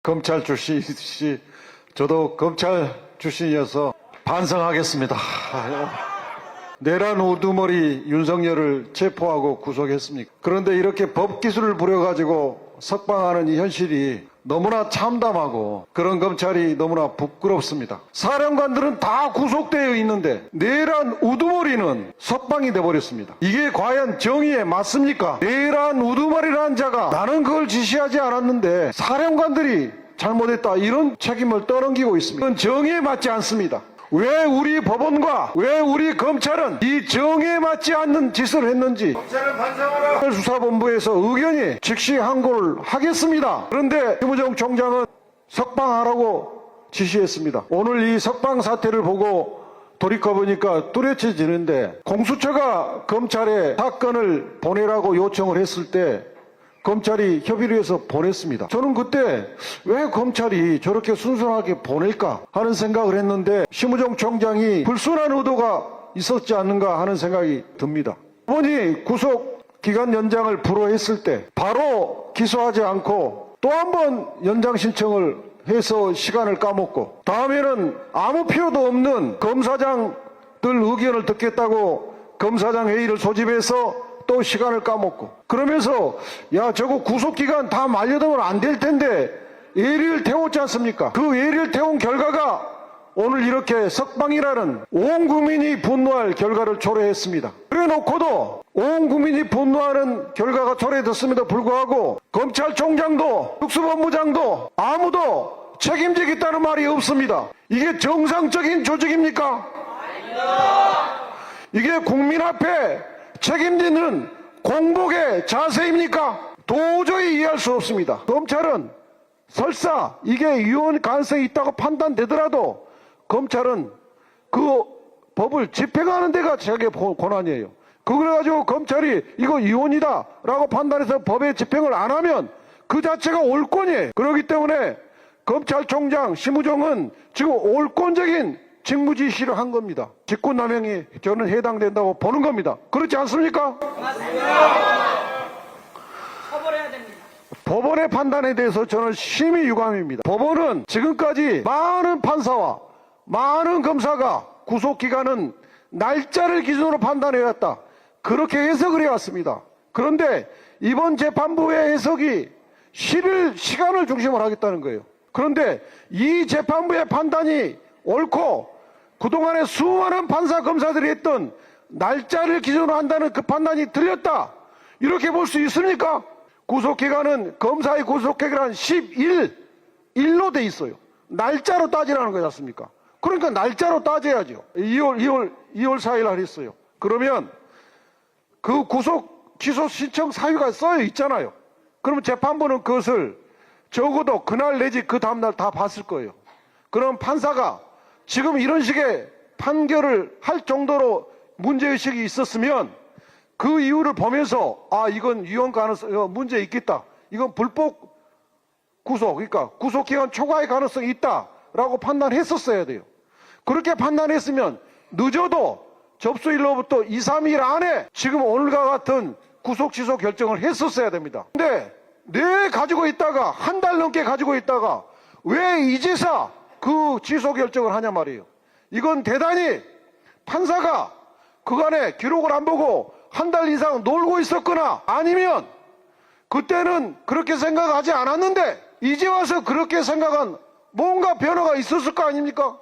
검찰 출신이시 저도 검찰 출신이어서 반성하겠습니다. 내란 우두머리 윤석열을 체포하고 구속했습니까? 그런데 이렇게 법기술을 부려가지고 석방하는 이 현실이 너무나 참담하고 그런 검찰이 너무나 부끄럽습니다. 사령관들은 다 구속되어 있는데 내란 우두머리는 석방이 돼버렸습니다. 이게 과연 정의에 맞습니까? 내란 우두머리라는 자가 나는 그걸 지시하지 않았는데 사령관들이 잘못했다 이런 책임을 떠넘기고 있습니다. 이건 정의에 맞지 않습니다. 왜 우리 법원과 왜 우리 검찰은 이 정의에 맞지 않는 짓을 했는지 검찰은 반성하라. 수사본부에서 의견이 즉시 항고를 하겠습니다. 그런데 김우정 총장은 석방하라고 지시했습니다. 오늘 이 석방 사태를 보고 돌이켜보니까 뚜렷해지는데 공수처가 검찰에 사건을 보내라고 요청을 했을 때 검찰이 협의를 해서 보냈습니다. 저는 그때 왜 검찰이 저렇게 순순하게 보낼까 하는 생각을 했는데 심우정 총장이 불순한 의도가 있었지 않는가 하는 생각이 듭니다. 법원이 구속기간 연장을 불허했을 때 바로 기소하지 않고 또 한 번 연장 신청을 해서 시간을 까먹고 다음에는 아무 필요도 없는 검사장들 의견을 듣겠다고 검사장 회의를 소집해서 또 시간을 까먹고 그러면서 야 저거 구속기간 다 만료되면 안 될 텐데 예리를 태웠지 않습니까? 그 예리를 태운 결과가 오늘 이렇게 석방이라는 온 국민이 분노할 결과를 초래했습니다. 그래 놓고도 온 국민이 분노하는 결과가 초래됐음에도 불구하고 검찰총장도 특수본부장도 아무도 책임지겠다는 말이 없습니다. 이게 정상적인 조직입니까? 이게 국민 앞에 책임지는 공복의 자세입니까? 도저히 이해할 수 없습니다. 검찰은 설사 이게 위헌 가능성이 있다고 판단되더라도 검찰은 그 법을 집행하는 데가 자기의 권한이에요. 그걸 가지고 검찰이 이거 위헌이다 라고 판단해서 법의 집행을 안 하면 그 자체가 옳권이에요. 그렇기 때문에 검찰총장 심우정은 지금 옳권적인 직무 지시를 한 겁니다. 직권남용이 저는 해당된다고 보는 겁니다. 그렇지 않습니까? 맞습니다. 처벌해야 됩니다. 법원의 판단에 대해서 저는 심히 유감입니다. 법원은 지금까지 많은 판사와 많은 검사가 구속기간은 날짜를 기준으로 판단해왔다. 그렇게 해석을 해왔습니다. 그런데 이번 재판부의 해석이 실을 시간을 중심으로 하겠다는 거예요. 그런데 이 재판부의 판단이 옳고 그동안에 수많은 판사 검사들이 했던 날짜를 기준으로 한다는 그 판단이 틀렸다. 이렇게 볼 수 있습니까? 구속기간은 검사의 구속기간 11일로 돼 있어요. 날짜로 따지라는 거지 않습니까? 그러니까 날짜로 따져야죠. 2월 4일 날 했어요. 그러면 그 구속 취소 신청 사유가 써여 있잖아요. 그러면 재판부는 그것을 적어도 그날 내지 그 다음날 다 봤을 거예요. 그럼 판사가 지금 이런 식의 판결을 할 정도로 문제의식이 있었으면 그 이유를 보면서 아 이건 위헌 가능성 문제 있겠다. 이건 불법 구속 그러니까 구속기간 초과의 가능성이 있다라고 판단했었어야 돼요. 그렇게 판단했으면 늦어도 접수일로부터 2, 3일 안에 지금 오늘과 같은 구속 취소 결정을 했었어야 됩니다. 근데 내 가지고 있다가 한 달 넘게 가지고 있다가 왜 이제서 그 취소 결정을 하냐 말이에요. 이건 대단히 판사가 그간에 기록을 안 보고 한 달 이상 놀고 있었거나 아니면 그때는 그렇게 생각하지 않았는데 이제 와서 그렇게 생각한 뭔가 변화가 있었을 거 아닙니까?